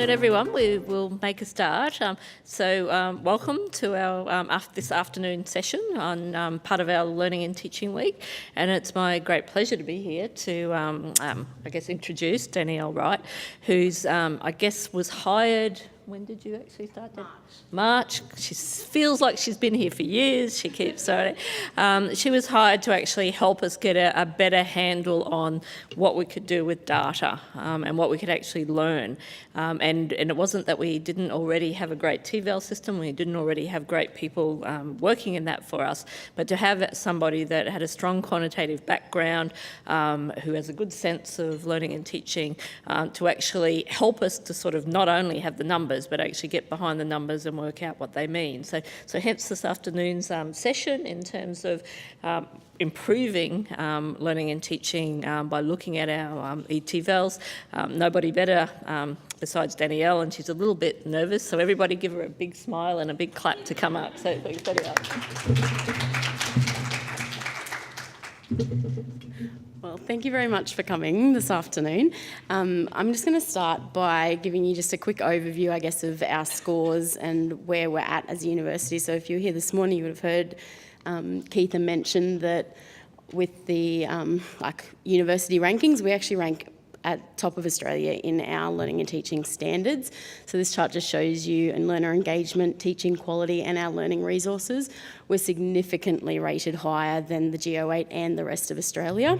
afternoon, everyone. We will make a start. Welcome to our this afternoon session on part of our Learning and Teaching Week. And it's my great pleasure to be here to, introduce Danielle Wright, who's, was hired. When did you actually start? March. She feels like she's been here for years. She keeps starting. She was hired to actually help us get a better handle on what we could do with data and what we could actually learn. And it wasn't that we didn't already have a great eTVALS system, we didn't already have great people working in that for us, but to have somebody that had a strong quantitative background, who has a good sense of learning and teaching, to actually help us to sort of not only have the numbers, but actually get behind the numbers and work out what they mean. So hence this afternoon's session in terms of improving learning and teaching by looking at our eTVALS. Nobody better besides Danielle, and she's a little bit nervous, so everybody give her a big smile and a big clap to come up. So thanks, Danielle. Well, thank you very much for coming this afternoon. I'm just going to start by giving you just a quick overview, I guess, of our scores and where we're at as a university. So if you were here this morning, you would have heard Keitha mention that with the university rankings, we actually rank at top of Australia in our learning and teaching standards. So this chart just shows you in learner engagement, teaching quality and our learning resources. We're significantly rated higher than the Go8 and the rest of Australia.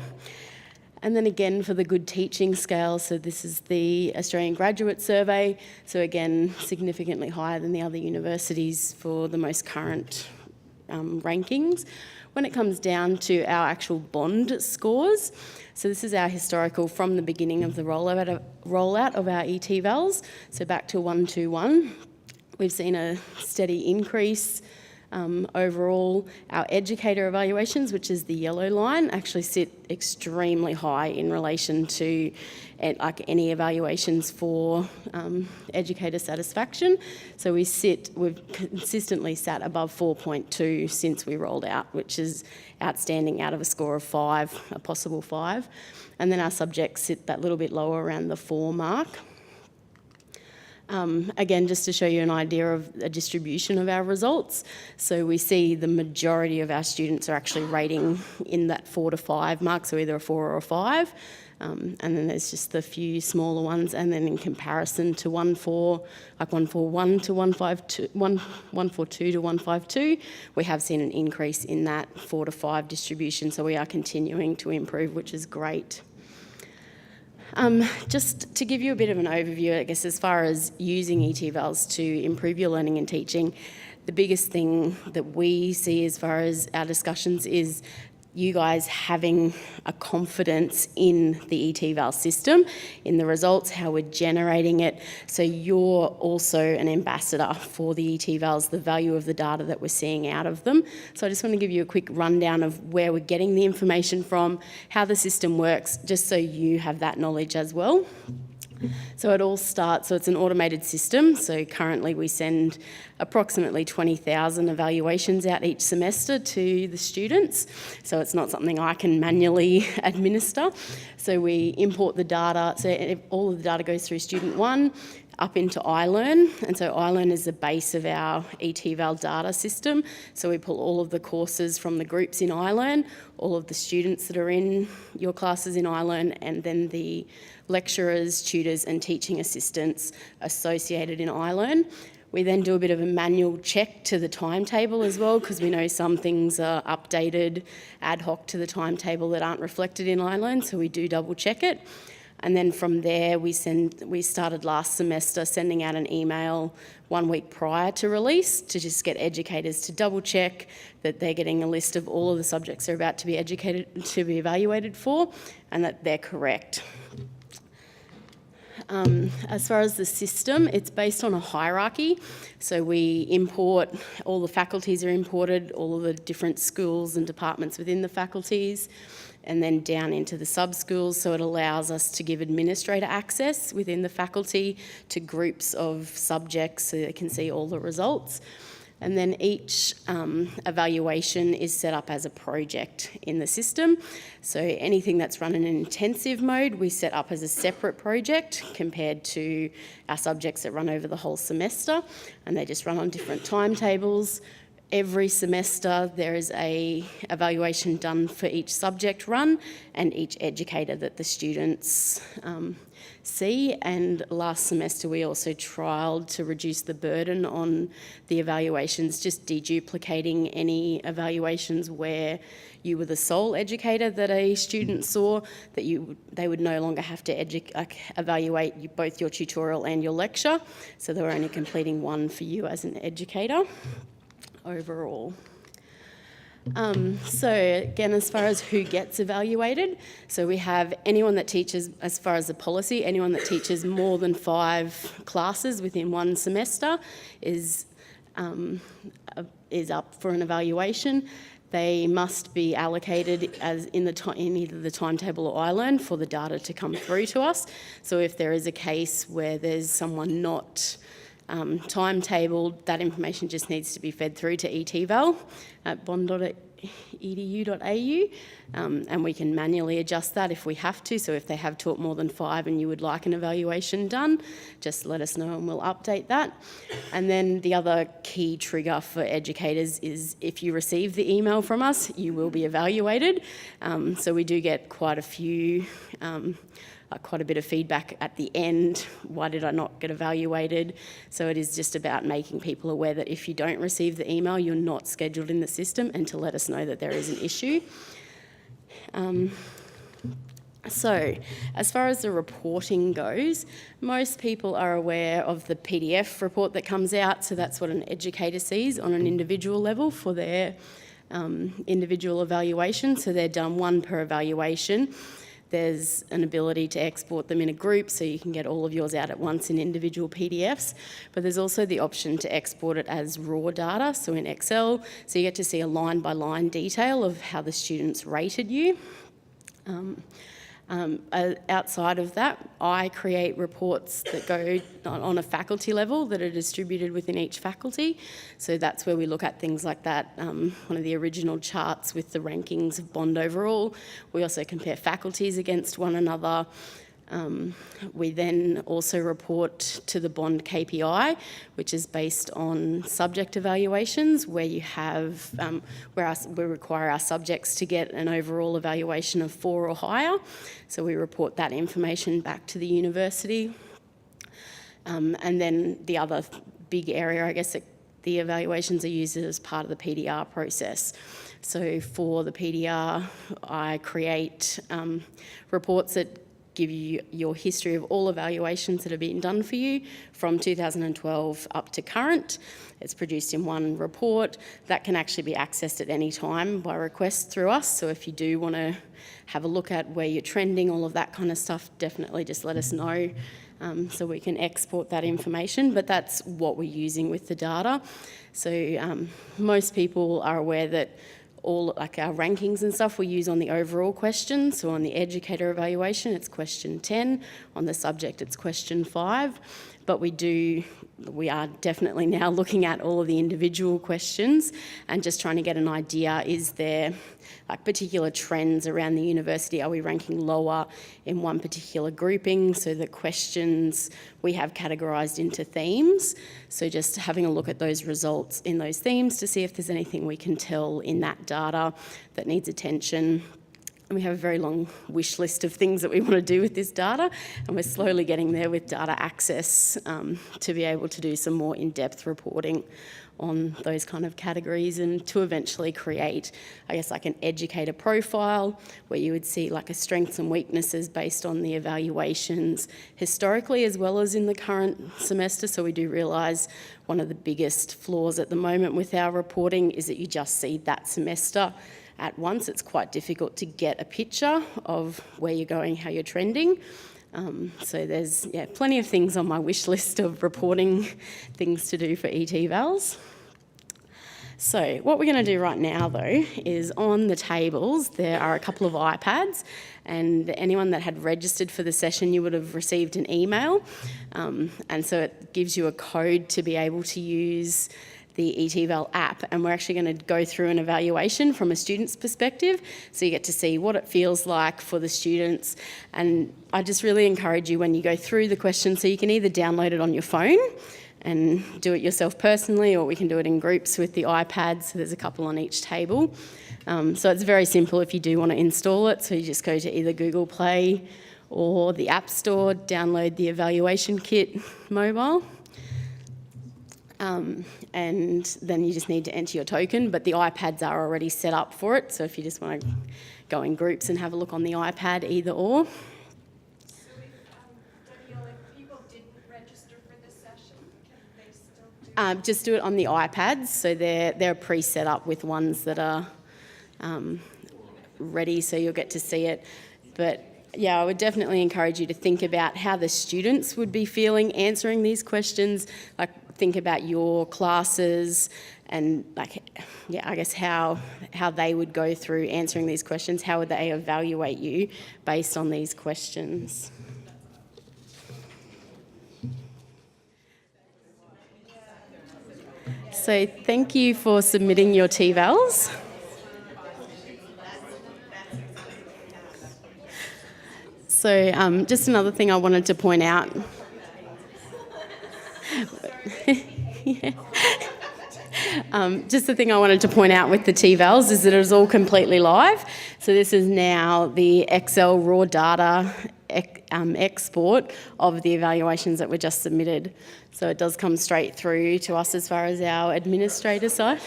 And then again for the good teaching scale, so this is the Australian Graduate Survey. So again, significantly higher than the other universities for the most current rankings. When it comes down to our actual bond scores, so this is our historical from the beginning of the rollout of our eTVALS, so back to 121. We've seen a steady increase. Overall, our educator evaluations, which is the yellow line, actually sit extremely high in relation to any evaluations for educator satisfaction. So we've consistently sat above 4.2 since we rolled out, which is outstanding out of a score of 5, a possible 5. And then our subjects sit that little bit lower around the 4 mark. Again, just to show you an idea of a distribution of our results. So we see the majority of our students are actually rating in that 4 to 5 mark, so either a 4 or a 5. And then there's just the few smaller ones, and then in comparison to 141 to 152, 142 to 152, we have seen an increase in that 4 to 5 distribution, so we are continuing to improve, which is great. Just to give you a bit of an overview, I guess, as far as using eTVALS to improve your learning and teaching, the biggest thing that we see as far as our discussions is you guys having a confidence in the eTVALS system, in the results, how we're generating it. So you're also an ambassador for the eTVALS, the value of the data that we're seeing out of them. So I just want to give you a quick rundown of where we're getting the information from, how the system works, just so you have that knowledge as well. So it all starts, so it's an automated system. So currently we send approximately 20,000 evaluations out each semester to the students. So it's not something I can manually administer. So we import the data, so all of the data goes through Student 1 up into iLearn, and so iLearn is the base of our eTVAL data system. So we pull all of the courses from the groups in iLearn, all of the students that are in your classes in iLearn, and then the lecturers, tutors and teaching assistants associated in iLearn. We then do a bit of a manual check to the timetable as well, because we know some things are updated ad hoc to the timetable that aren't reflected in iLearn, so we do double check it. And then from there, we started last semester sending out an email 1 week prior to release to just get educators to double check that they're getting a list of all of the subjects they're about to be evaluated for, and that they're correct. As far as the system, it's based on a hierarchy. So we import, all the faculties are imported, all of the different schools and departments within the faculties, and then down into the sub-schools. So it allows us to give administrator access within the faculty to groups of subjects so they can see all the results. And then each evaluation is set up as a project in the system. So anything that's run in an intensive mode, we set up as a separate project compared to our subjects that run over the whole semester, and they just run on different timetables. Every semester there is a evaluation done for each subject run and each educator that the students see. And last semester we also trialled to reduce the burden on the evaluations, just deduplicating any evaluations where you were the sole educator that a student saw, that they would no longer have to evaluate both your tutorial and your lecture. So they were only completing one for you as an educator overall. So again, as far as who gets evaluated, so we have anyone that teaches, as far as the policy, anyone that teaches more than 5 classes within one semester is up for an evaluation. They must be allocated as in either the timetable or iLearn for the data to come through to us. So if there is a case where there's someone not timetabled, that information just needs to be fed through to eTVAL at bond.edu.au, and we can manually adjust that if we have to. So if they have taught more than 5 and you would like an evaluation done, just let us know and we'll update that. And then the other key trigger for educators is if you receive the email from us, you will be evaluated. So we do get quite a bit of feedback at the end. Why did I not get evaluated? So it is just about making people aware that if you don't receive the email, you're not scheduled in the system, and to let us know that there is an issue. So as far as the reporting goes, most people are aware of the PDF report that comes out. So that's what an educator sees on an individual level for their individual evaluation. So they're done 1 per evaluation. There's an ability to export them in a group, so you can get all of yours out at once in individual PDFs. But there's also the option to export it as raw data, so in Excel. So you get to see a line-by-line detail of how the students rated you. Outside of that, I create reports that go on a faculty level that are distributed within each faculty. So that's where we look at things like that, one of the original charts with the rankings of Bond overall. We also compare faculties against one another. We then also report to the Bond KPI, which is based on subject evaluations, where you have we require our subjects to get an overall evaluation of 4 or higher. So we report that information back to the university. And then the other big area, I guess, the evaluations are used as part of the PDR process. So for the PDR, I create reports that give you your history of all evaluations that have been done for you from 2012 up to current. It's produced in one report. That can actually be accessed at any time by request through us. So if you do want to have a look at where you're trending, all of that kind of stuff, definitely just let us know so we can export that information. But that's what we're using with the data. So most people are aware that all our rankings and stuff we use on the overall question. So on the educator evaluation, it's question 10. On the subject, it's question 5. But we are definitely now looking at all of the individual questions and just trying to get an idea, is there particular trends around the university? Are we ranking lower in one particular grouping? So the questions we have categorised into themes. So just having a look at those results in those themes to see if there's anything we can tell in that data that needs attention. And we have a very long wish list of things that we want to do with this data, and we're slowly getting there with data access to be able to do some more in-depth reporting on those kind of categories, and to eventually create, I guess, like an educator profile where you would see like a strengths and weaknesses based on the evaluations historically as well as in the current semester. So we do realise one of the biggest flaws at the moment with our reporting is that you just see that semester at once. It's quite difficult to get a picture of where you're going, how you're trending. So there's plenty of things on my wish list of reporting things to do for eTVALS. So what we're going to do right now, though, is on the tables there are a couple of iPads, and anyone that had registered for the session, you would have received an email, and so it gives you a code to be able to use the eTVAL app, and we're actually going to go through an evaluation from a student's perspective, so you get to see what it feels like for the students. And I just really encourage you when you go through the questions, so you can either download it on your phone and do it yourself personally, or we can do it in groups with the iPad, so there's a couple on each table. So it's very simple if you do want to install it, so you just go to either Google Play or the App Store, download the evaluation kit mobile, and then you just need to enter your token, but the iPads are already set up for it, so if you just want to go in groups and have a look on the iPad, either or. Just do it on the iPads, so they're pre-set up with ones that are ready, so you'll get to see it. But yeah, I would definitely encourage you to think about how the students would be feeling answering these questions. Like, think about your classes and, like, yeah, I guess how they would go through answering these questions. How would they evaluate you based on these questions? So thank you for submitting your eTVALS. So just another thing I wanted to point out. Just the thing I wanted to point out with the eTVALS is that it is all completely live. So this is now the Excel raw data export of the evaluations that were just submitted. So it does come straight through to us as far as our administrator side.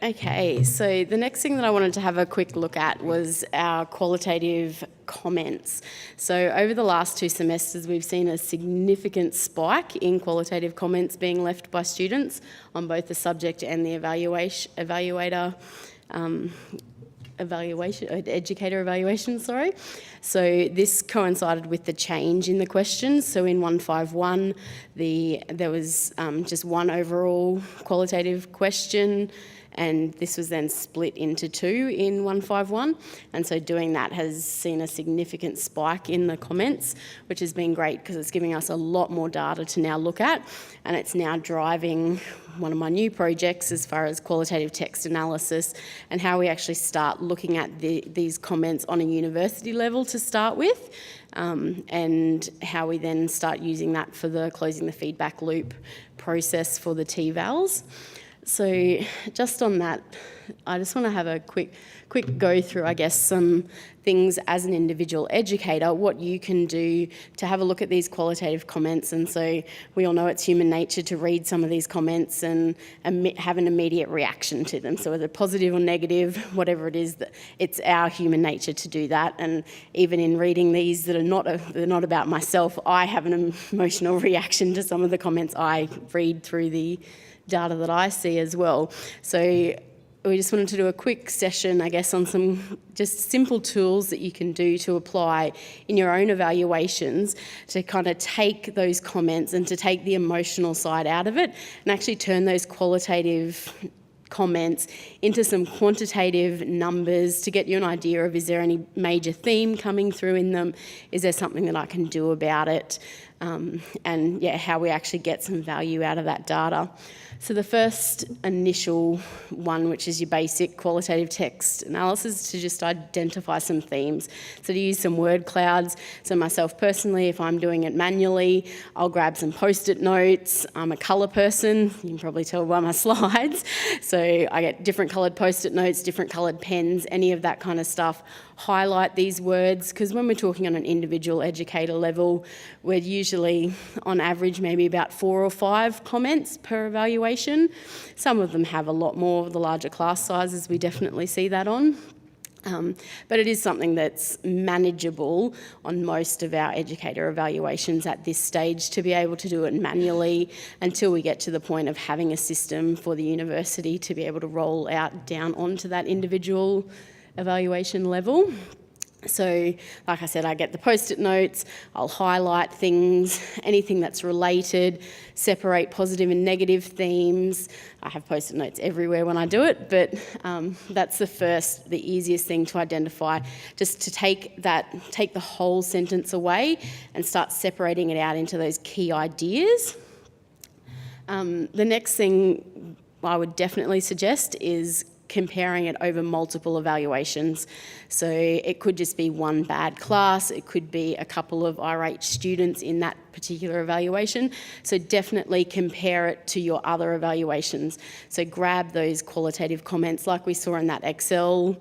Okay, so the next thing that I wanted to have a quick look at was our qualitative comments. So over the last 2 semesters, we've seen a significant spike in qualitative comments being left by students on both the subject and the educator evaluation, sorry. So this coincided with the change in the questions. So in 151, there was just one overall qualitative question, and this was then split into 2 in 151. And so doing that has seen a significant spike in the comments, which has been great because it's giving us a lot more data to now look at, and it's now driving one of my new projects as far as qualitative text analysis and how we actually start looking at these comments on a university level to start with, and how we then start using that for the closing the feedback loop process for the eTVALS. So just on that, I just want to have a quick go through, I guess, some things as an individual educator, what you can do to have a look at these qualitative comments. And so we all know it's human nature to read some of these comments and have an immediate reaction to them. So whether positive or negative, whatever it is, it's our human nature to do that. And even in reading these that are not about myself, I have an emotional reaction to some of the comments I read through the data that I see as well. So we just wanted to do a quick session, I guess, on some just simple tools that you can do to apply in your own evaluations to kind of take those comments and to take the emotional side out of it and actually turn those qualitative comments into some quantitative numbers to get you an idea of, is there any major theme coming through in them? Is there something that I can do about it? And yeah, how we actually get some value out of that data. So the first initial one, which is your basic qualitative text analysis, is to just identify some themes. So to use some word clouds. So myself personally, if I'm doing it manually, I'll grab some post-it notes. I'm a colour person, you can probably tell by my slides. So I get different coloured post-it notes, different coloured pens, any of that kind of stuff. Highlight these words, because when we're talking on an individual educator level, we're usually on average maybe about 4 or 5 comments per evaluation. Some of them have a lot more, the larger class sizes we definitely see that on. But it is something that's manageable on most of our educator evaluations at this stage, to be able to do it manually until we get to the point of having a system for the university to be able to roll out down onto that individual evaluation level. So, like I said, I get the post-it notes, I'll highlight things, anything that's related, separate positive and negative themes. I have post-it notes everywhere when I do it, but that's the easiest thing to identify, just to take the whole sentence away and start separating it out into those key ideas. The next thing I would definitely suggest is comparing it over multiple evaluations. So it could just be one bad class, it could be a couple of irate students in that particular evaluation. So definitely compare it to your other evaluations. So grab those qualitative comments like we saw in that Excel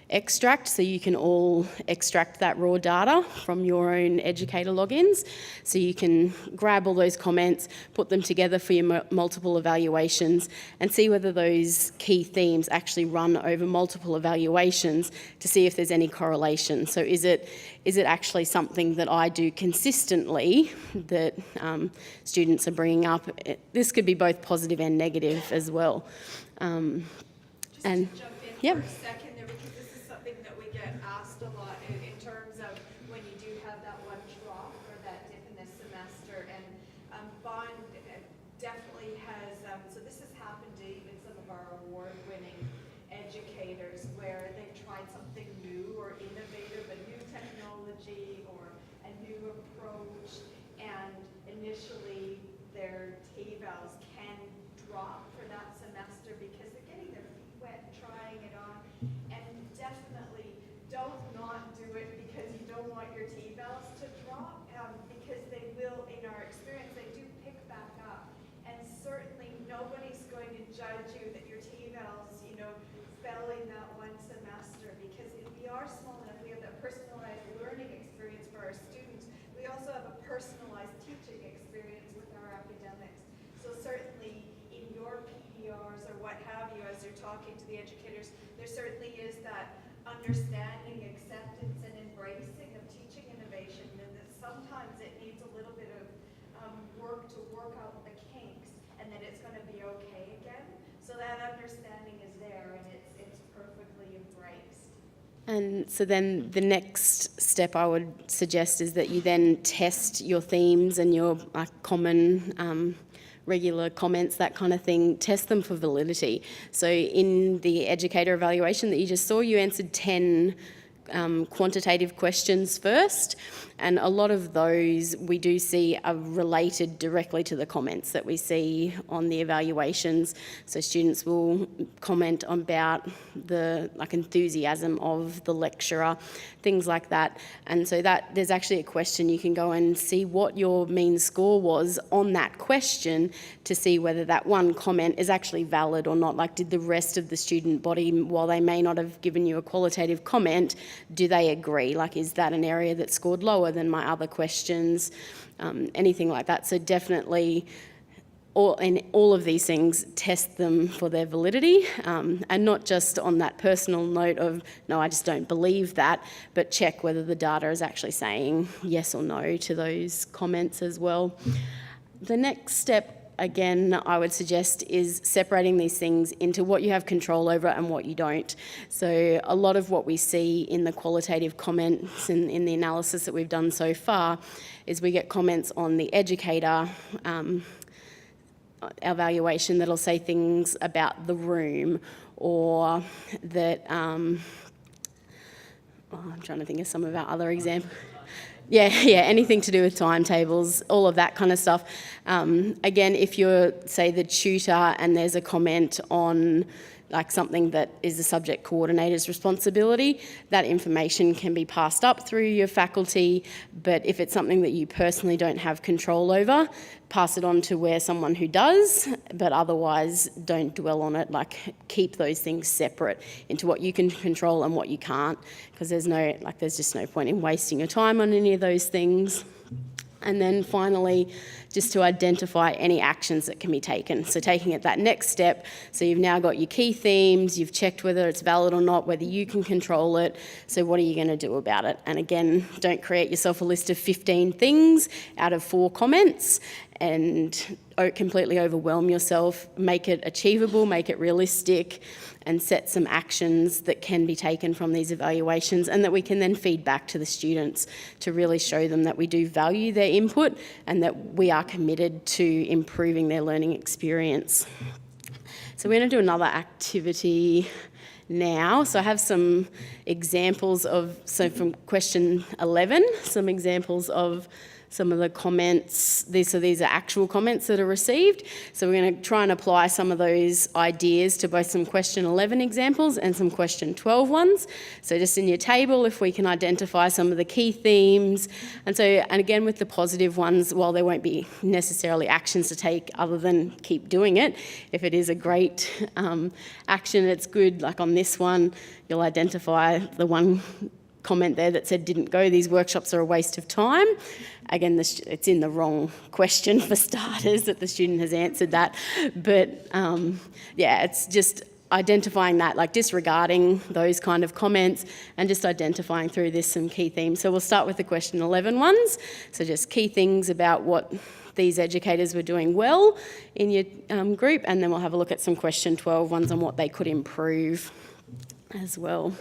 extract, so you can all extract that raw data from your own educator logins. So you can grab all those comments, put them together for your multiple evaluations, and see whether those key themes actually run over multiple evaluations to see if there's any correlation. So is it actually something that I do consistently that students are bringing up? This could be both positive and negative as well. Just and to jump in yep. for a second there, because this is something that we get asked a lot in terms of when you do have that one drop or that dip in this semester. And Bond definitely has, so this has happened to even some of our award-winning educators where they've tried something new or innovative, a new technology or a new approach, and initially their eTVALS can drop for that semester because they're getting their feet wet and trying it on. And definitely don't not do it because you don't want your eTVALS to drop, because they will, in our experience, they do pick back up. And certainly nobody's going to judge you that your eTVALS, fell in that one semester, because if we are small enough, we have that personalized learning experience for our students. We also have a personalized teaching experience with our academics. So certainly in your PDRs or what have you, as you're talking to the educators, there certainly is that understanding, acceptance, and embracing of teaching innovation, and that sometimes it needs a little bit of work to work out the kinks, and that it's going to be okay again. So that understanding is there, and it's perfectly embraced. And so then the next step I would suggest is that you then test your themes and your common regular comments, that kind of thing, test them for validity. So in the educator evaluation that you just saw, you answered 10 quantitative questions first, and a lot of those we do see are related directly to the comments that we see on the evaluations. So students will comment about the enthusiasm of the lecturer, things like that. And so that there's actually a question you can go and see what your mean score was on that question to see whether that one comment is actually valid or not. Like, did the rest of the student body, while they may not have given you a qualitative comment, do they agree? Like, is that an area that scored lower than my other questions? Anything like that. So definitely in all of these things, test them for their validity, and not just on that personal note of, no, I just don't believe that, but check whether the data is actually saying yes or no to those comments as well. The next step, again, I would suggest is separating these things into what you have control over and what you don't. So a lot of what we see in the qualitative comments and in the analysis that we've done so far is we get comments on the educator evaluation that'll say things about the room, or that, I'm trying to think of some of our other examples. Yeah, anything to do with timetables, all of that kind of stuff. Again, if you're, say, the tutor and there's a comment on something that is the subject coordinator's responsibility, that information can be passed up through your faculty, but if it's something that you personally don't have control over, pass it on to someone who does, but otherwise don't dwell on it. Keep those things separate into what you can control and what you can't, because there's just no point in wasting your time on any of those things. And then finally, just to identify any actions that can be taken. So taking it that next step, so you've now got your key themes, you've checked whether it's valid or not, whether you can control it, so what are you going to do about it? And again, don't create yourself a list of 15 things out of 4 comments and completely overwhelm yourself. Make it achievable, make it realistic, and set some actions that can be taken from these evaluations and that we can then feed back to the students to really show them that we do value their input and that we are committed to improving their learning experience. So we're going to do another activity now. So I have some examples from question 11, some examples of some of the comments. These are actual comments that are received. So we're going to try and apply some of those ideas to both some question 11 examples and some question 12 ones. So just in your table, if we can identify some of the key themes. And again, with the positive ones, while there won't be necessarily actions to take other than keep doing it, if it is a great action, it's good. Like on this one, you'll identify the one comment there that said didn't go, these workshops are a waste of time. Again, it's in the wrong question for starters that the student has answered that. But yeah, it's just identifying that, like disregarding those kind of comments and just identifying through this some key themes. So we'll start with the question 11 ones. So just key things about what these educators were doing well in your group, and then we'll have a look at some question 12 ones on what they could improve as well.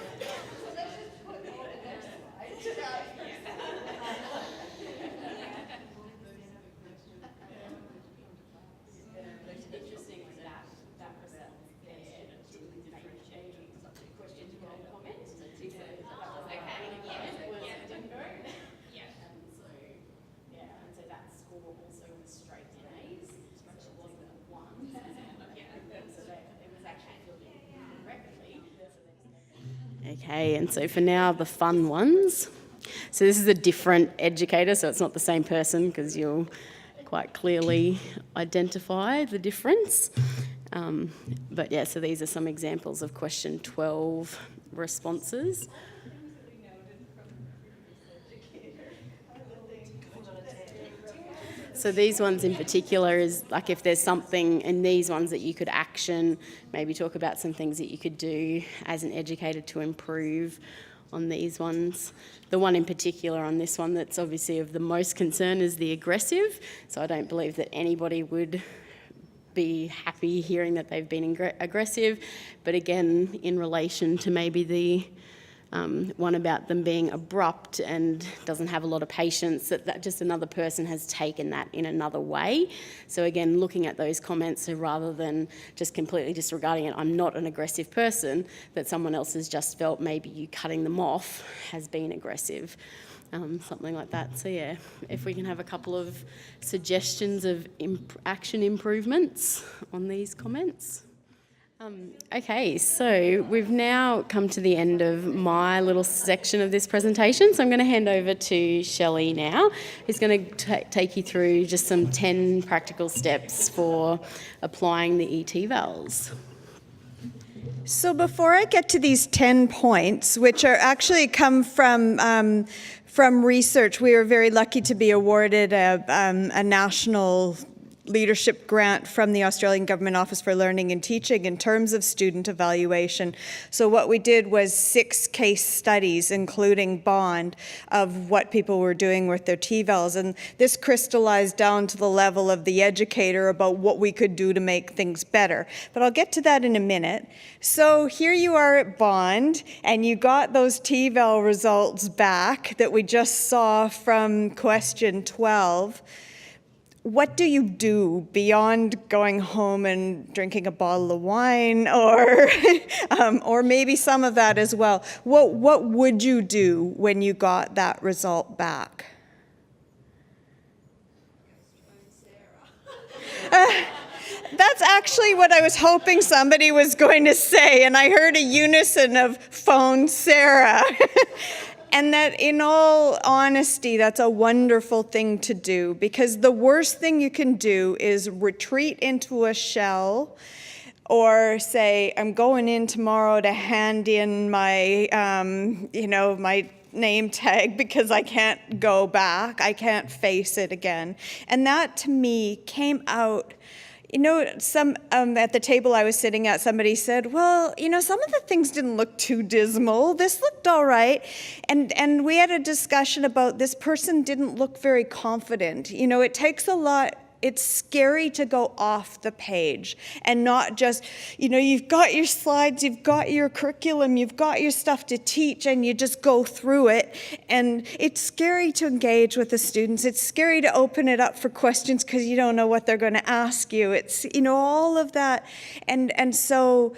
Okay, and so for now, the fun ones. So this is a different educator, so it's not the same person because you'll quite clearly identify the difference. But yeah, so these are some examples of question 12 responses. So these ones in particular is like if there's something in these ones that you could action, maybe talk about some things that you could do as an educator to improve on these ones. The one in particular on this one that's obviously of the most concern is the aggressive. So I don't believe that anybody would be happy hearing that they've been aggressive. But again, in relation to maybe the one about them being abrupt and doesn't have a lot of patience, that just another person has taken that in another way. So again, looking at those comments, so rather than just completely disregarding it, I'm not an aggressive person, that someone else has just felt maybe you cutting them off has been aggressive. Something like that. So yeah, if we can have a couple of suggestions of action improvements on these comments. Okay, so we've now come to the end of my little section of this presentation, so I'm going to hand over to Shelley now, who's going to take you through just some 10 practical steps for applying the eTVALS. So before I get to these 10 points, which are actually come from research, we were very lucky to be awarded a national leadership grant from the Australian Government Office for Learning and Teaching in terms of student evaluation. So what we did was 6 case studies, including Bond, of what people were doing with their TVALs. And this crystallized down to the level of the educator about what we could do to make things better. But I'll get to that in a minute. So here you are at Bond, and you got those TVAL results back that we just saw from question 12. What do you do beyond going home and drinking a bottle of wine, or maybe some of that as well? What would you do when you got that result back? That's actually what I was hoping somebody was going to say, and I heard a unison of phone Sarah. And that, in all honesty, that's a wonderful thing to do, because the worst thing you can do is retreat into a shell or say, I'm going in tomorrow to hand in my, my name tag because I can't go back. I can't face it again. And that, to me, came out. Some at the table I was sitting at, somebody said, well, some of the things didn't look too dismal. This looked all right. And we had a discussion about this person didn't look very confident. It takes a lot. It's scary to go off the page and not just, you've got your slides, you've got your curriculum, you've got your stuff to teach, and you just go through it. And it's scary to engage with the students. It's scary to open it up for questions because you don't know what they're going to ask you. It's, all of that. And so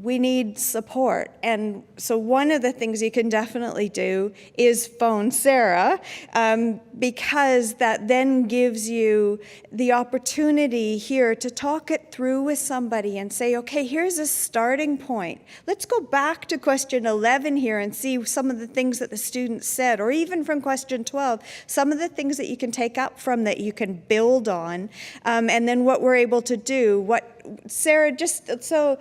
we need support. And so one of the things you can definitely do is phone Sarah, because that then gives you the opportunity here to talk it through with somebody and say, okay, here's a starting point. Let's go back to question 11 here and see some of the things that the students said, or even from question 12, some of the things that you can take up from that you can build on, and then what we're able to do. Sarah, just so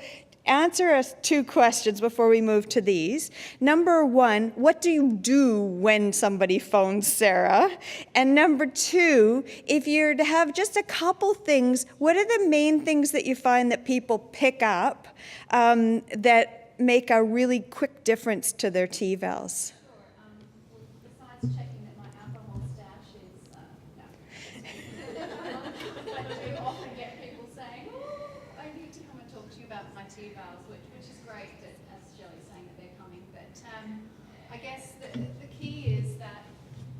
answer us 2 questions before we move to these. Number 1, what do you do when somebody phones Sarah? And number 2, if you're to have just a couple things, what are the main things that you find that people pick up that make a really quick difference to their TVALs? Besides checking that my alcohol stash is, no. I do often get people saying, oh, I need to come and talk to you about my TVALs, which is great, that, as Shelley's saying, that they're coming. But I guess the key is that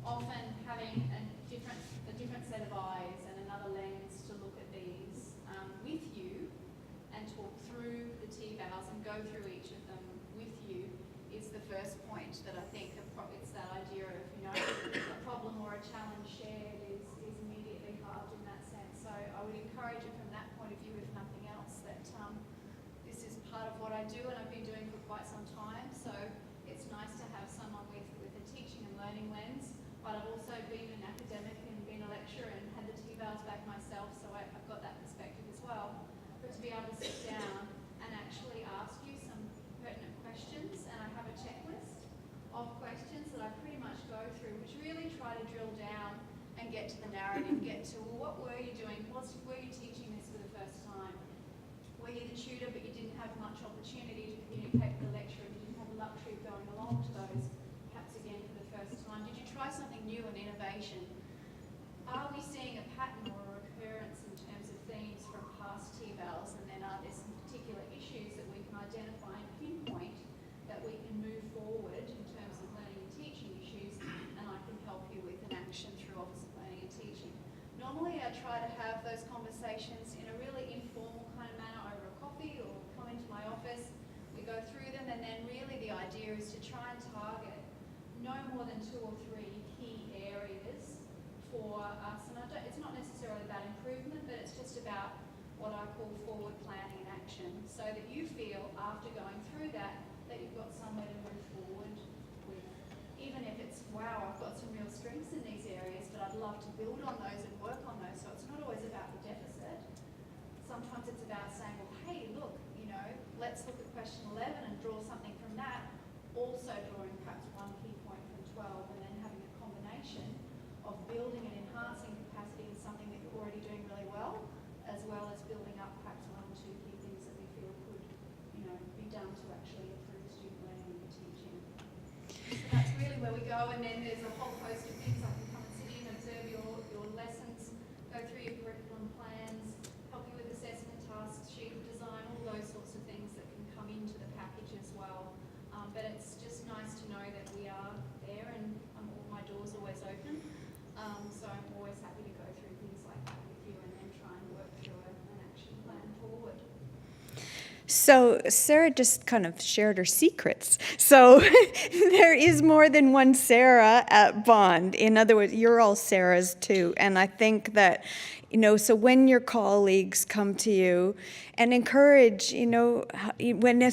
often having a different set of eyes and another lens to look at these with you and talk through the TVALs and go through each of them with you is the first point that I think it's that idea of, a problem or a challenge shared is immediately halved in that sense. So I would encourage you from that point of view, if nothing else, that this is part of what I do and I've been doing for quite some time. So it's nice to have someone with a teaching and learning lens. But I've also been an academic and been a lecturer and had the TVALs back myself, so I've got that perspective as well. But to be able to sit down and actually ask you some pertinent questions, and I have a checklist of questions that I pretty much go through, which really try to drill down and get to the narrative, get to, well, what were you doing? Were you teaching this for the first time? Were you the tutor but you didn't have much opportunity to communicate with the lecturer, you didn't have the luxury of going along to those, perhaps again for the first time? Did you try something new and innovation? Are we seeing a pattern or a recurrence in terms of themes from past TVALs, and then are there some particular issues that we can identify and pinpoint that we can move forward in terms of learning and teaching issues, and I can help you with an action through Office of Learning and Teaching. Normally I try to have those conversations in a really informal kind of manner over a coffee, or come into my office, we go through them, and then really the idea is to try and target no more than 2 or 3 key areas for us. And it's not necessarily about improvement, but it's just about what I call forward planning and action, so that you feel after going through that you've got somewhere to move forward with. Even if it's, wow, I've got some real strengths in these areas, but I'd love to build on those and work on those. So it's not always about the deficit. Sometimes it's about saying, well, hey, look, let's look at question 11 and draw something from that. Also drawing perhaps 1 key point from 12, and then having a combination of building and enhancing capacity in something that you're already doing really well as building up perhaps 1 or 2 key things that we feel could, be done to actually improve student learning and teaching. So that's really where we go, and then there's a whole host of things. I can come and sit in, observe your lessons, go through your curriculum plans, help you with assessment tasks, sheet design, all those sorts of things that can come into the package as well. But it's just nice to know that we are there, and my door's always open. So I'm always happy to go through things like that with you, and then try and work through an action plan forward. So Sarah just kind of shared her secrets. So there is more than one Sarah at Bond. In other words, you're all Sarahs too. And I think that, so when your colleagues come to you and encourage,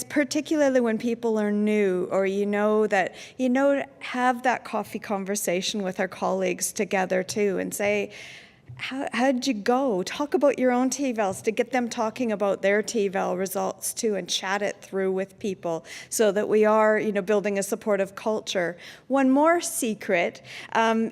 particularly when people are new, or have that coffee conversation with our colleagues together too, and say, how'd you go? Talk about your own TVALs, to get them talking about their TVAL results too, and chat it through with people, so that we are, building a supportive culture. One more secret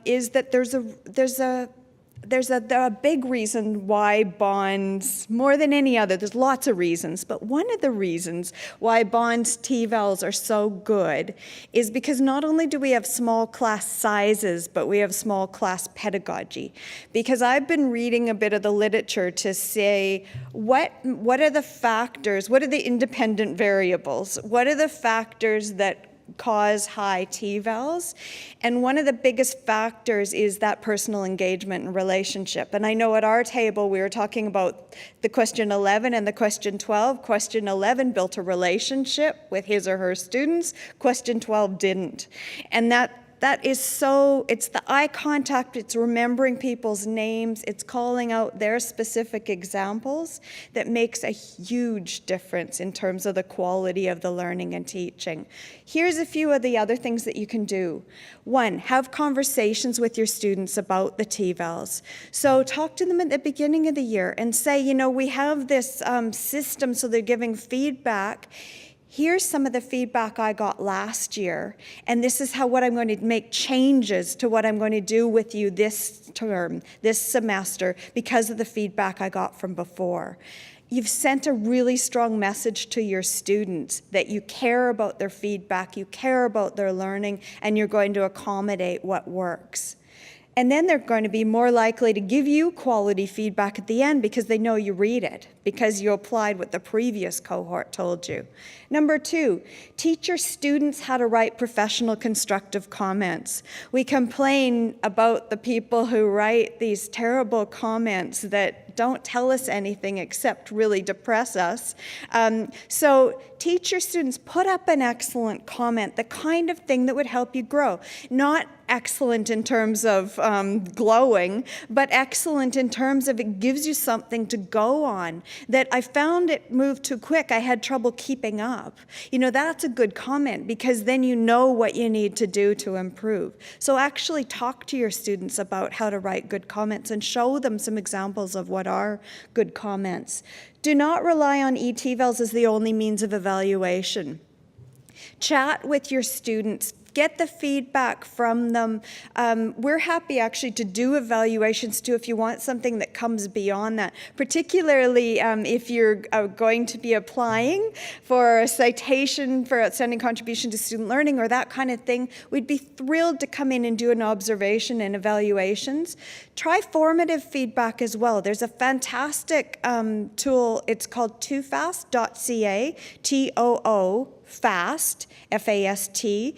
is that there's a big reason why Bond's, more than any other, there's lots of reasons, but one of the reasons why Bond's TVALs are so good is because not only do we have small class sizes, but we have small class pedagogy. Because I've been reading a bit of the literature to say, what are the factors, what are the independent variables, what are the factors that cause high eTVALS. And one of the biggest factors is that personal engagement and relationship. And I know at our table we were talking about the question 11 and the question 12. Question 11 built a relationship with his or her students. Question 12 didn't. And that is so, it's the eye contact, it's remembering people's names, it's calling out their specific examples that makes a huge difference in terms of the quality of the learning and teaching. Here's a few of the other things that you can do. One, have conversations with your students about the eTVALS. So talk to them at the beginning of the year and say, you know, we have this system, so they're giving feedback. Here's some of the feedback I got last year, and this is what I'm going to make changes to what I'm going to do with you this term, this semester, because of the feedback I got from before. You've sent a really strong message to your students that you care about their feedback, you care about their learning, and you're going to accommodate what works. And then they're going to be more likely to give you quality feedback at the end because they know you read it, because you applied what the previous cohort told you. Number 2, teach your students how to write professional constructive comments. We complain about the people who write these terrible comments that don't tell us anything except really depress us. So teach your students, put up an excellent comment, the kind of thing that would help you grow. Not excellent in terms of glowing, but excellent in terms of it gives you something to go on. That I found it moved too quick, I had trouble keeping up. You know, that's a good comment because then you know what you need to do to improve. So actually talk to your students about how to write good comments and show them some examples of what are good comments. Do not rely on eTVALS as the only means of evaluation. Chat with your students. Get the feedback from them. We're happy actually to do evaluations too if you want something that comes beyond that, particularly if you're going to be applying for a citation for outstanding contribution to student learning or that kind of thing. We'd be thrilled to come in and do an observation and evaluations. Try formative feedback as well. There's a fantastic tool. It's called toofast.ca, T-O-O-FAST, F-A-S-T.ca,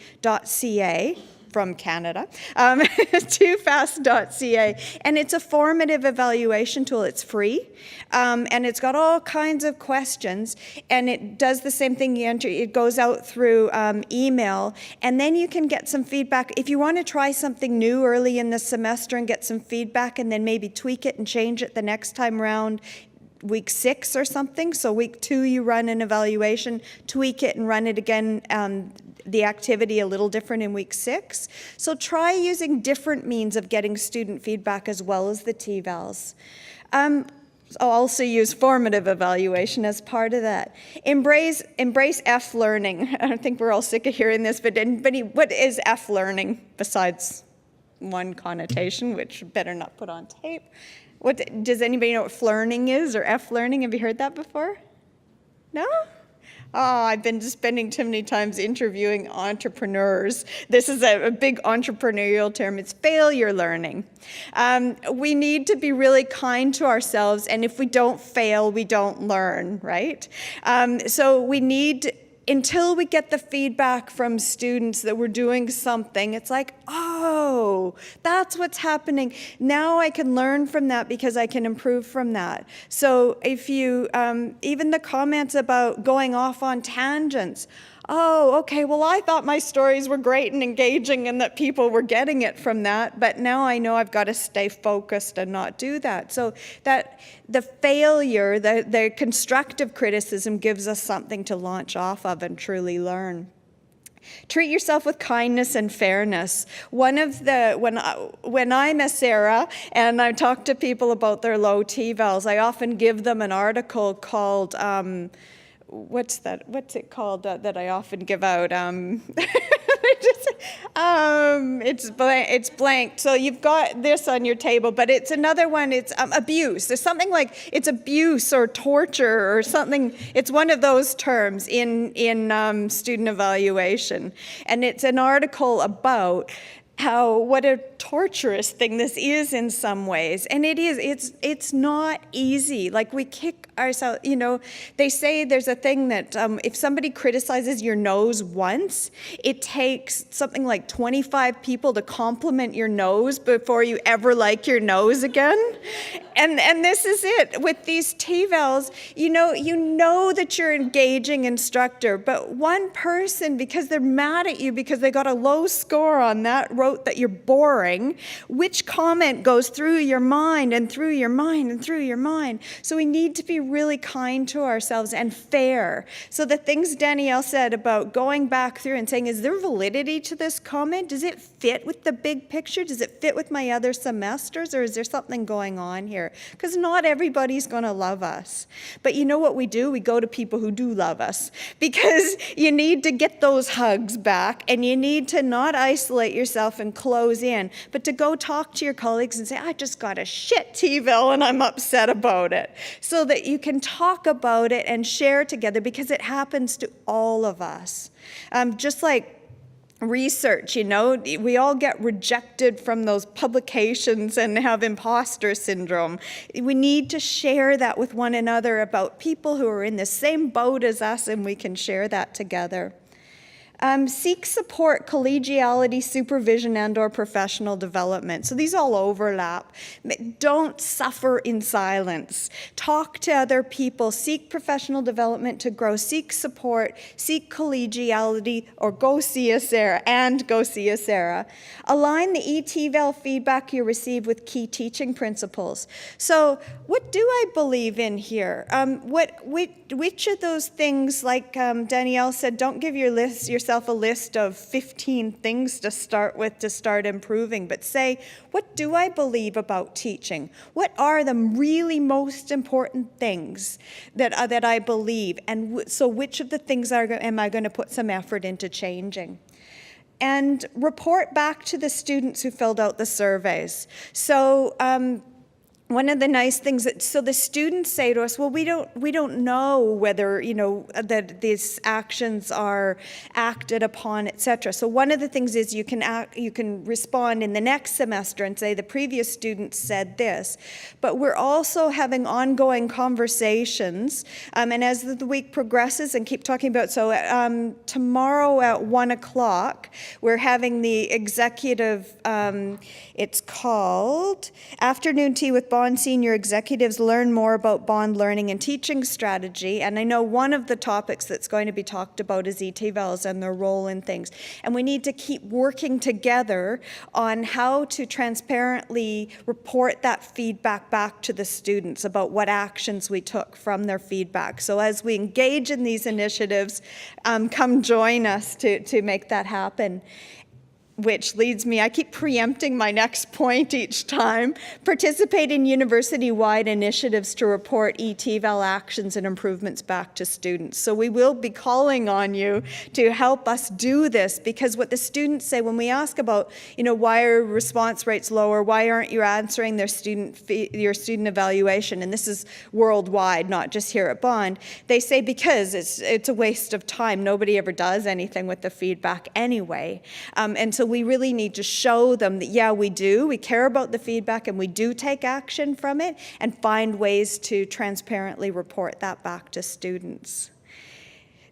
from Canada, toofast.ca, and it's a formative evaluation tool. It's free, and it's got all kinds of questions, and it does the same thing. You enter, it goes out through email, and then you can get some feedback. If you want to try something new early in the semester and get some feedback, and then maybe tweak it and change it the next time around, week 6 or something, so week 2 you run an evaluation, tweak it and run it again, the activity a little different in week 6. So try using different means of getting student feedback as well as the eTVALS. I'll also use formative evaluation as part of that. Embrace F-learning. I don't think we're all sick of hearing this, but anybody, what is F-learning besides one connotation, which better not put on tape? Does anybody know what Flearning is, or F-learning? Have you heard that before? No? Oh, I've been just spending too many times interviewing entrepreneurs. This is a big entrepreneurial term. It's failure learning. We need to be really kind to ourselves, and if we don't fail, we don't learn, right? So we need, until we get the feedback from students that we're doing something, it's like, oh, that's what's happening. Now I can learn from that because I can improve from that. So if you, even the comments about going off on tangents, oh, okay, well, I thought my stories were great and engaging and that people were getting it from that, but now I know I've got to stay focused and not do that. So that the failure, the constructive criticism gives us something to launch off of and truly learn. Treat yourself with kindness and fairness. One of the, when I'm a Sarah and I talk to people about their low eTVALS, I often give them an article called, what's it called that I often give out? It's blank. So you've got this on your table, but it's another one. It's abuse. There's something like it's abuse or torture or something. It's one of those terms in student evaluation, and it's an article about what a torturous thing this is in some ways. And it's not easy. Like, we kick ourselves, they say there's a thing that if somebody criticizes your nose once, it takes something like 25 people to compliment your nose before you ever like your nose again. And this is it with these TVALs. You know that you're engaging instructor, but one person, because they're mad at you because they got a low score on that, wrote that you're boring, which comment goes through your mind and through your mind and through your mind? So we need to be really kind to ourselves and fair. So the things Danielle said about going back through and saying, is there validity to this comment? Does it fit with the big picture? Does it fit with my other semesters, or is there something going on here? Because not everybody's going to love us. But you know what we do? We go to people who do love us, because you need to get those hugs back, and you need to not isolate yourself and close in, but to go talk to your colleagues and say, I just got a shit TVAL and I'm upset about it, so that you can talk about it and share together, because it happens to all of us. Just like research, we all get rejected from those publications and have imposter syndrome. We need to share that with one another about people who are in the same boat as us, and we can share that together. Seek support, collegiality, supervision, and/or professional development. So these all overlap. Don't suffer in silence. Talk to other people. Seek professional development to grow. Seek support. Seek collegiality, or go see a Sarah, and go see a Sarah. Align the eTVAL feedback you receive with key teaching principles. So what do I believe in here? Which of those things, like Danielle said, don't give yourself a list of 15 things to start with to start improving, but say, what do I believe about teaching? What are the really most important things that I believe? And so which of the things am I going to put some effort into changing? And report back to the students who filled out the surveys. So one of the nice things so the students say to us, well, we don't know whether, that these actions are acted upon, etc. So one of the things is you can respond in the next semester and say the previous student said this, but we're also having ongoing conversations, and as the week progresses, and keep talking about, so tomorrow at 1:00, we're having the executive, it's called Afternoon Tea with Bond Senior Executives, Learn More About Bond Learning and Teaching Strategy. And I know one of the topics that's going to be talked about is eTVALS and their role in things. And we need to keep working together on how to transparently report that feedback back to the students about what actions we took from their feedback. So as we engage in these initiatives, come join us to make that happen. Which leads me, I keep preempting my next point each time. Participate in university-wide initiatives to report eTVAL actions and improvements back to students. So we will be calling on you to help us do this, because what the students say when we ask about, why are response rates lower, why aren't you answering your student evaluation, and this is worldwide, not just here at Bond, they say because it's a waste of time. Nobody ever does anything with the feedback anyway. And so we really need to show them that, yeah, we care about the feedback, and we do take action from it, and find ways to transparently report that back to students.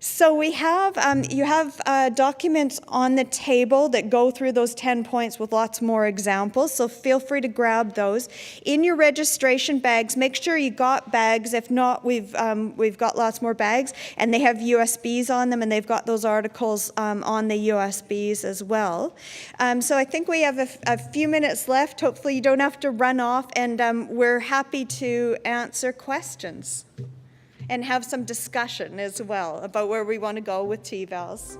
So we have, you have documents on the table that go through those 10 points with lots more examples, so feel free to grab those. In your registration bags, make sure you got bags. If not, we've got lots more bags, and they have USBs on them, and they've got those articles on the USBs as well. So I think we have a few minutes left. Hopefully you don't have to run off, and we're happy to answer questions and have some discussion as well about where we want to go with TVALS.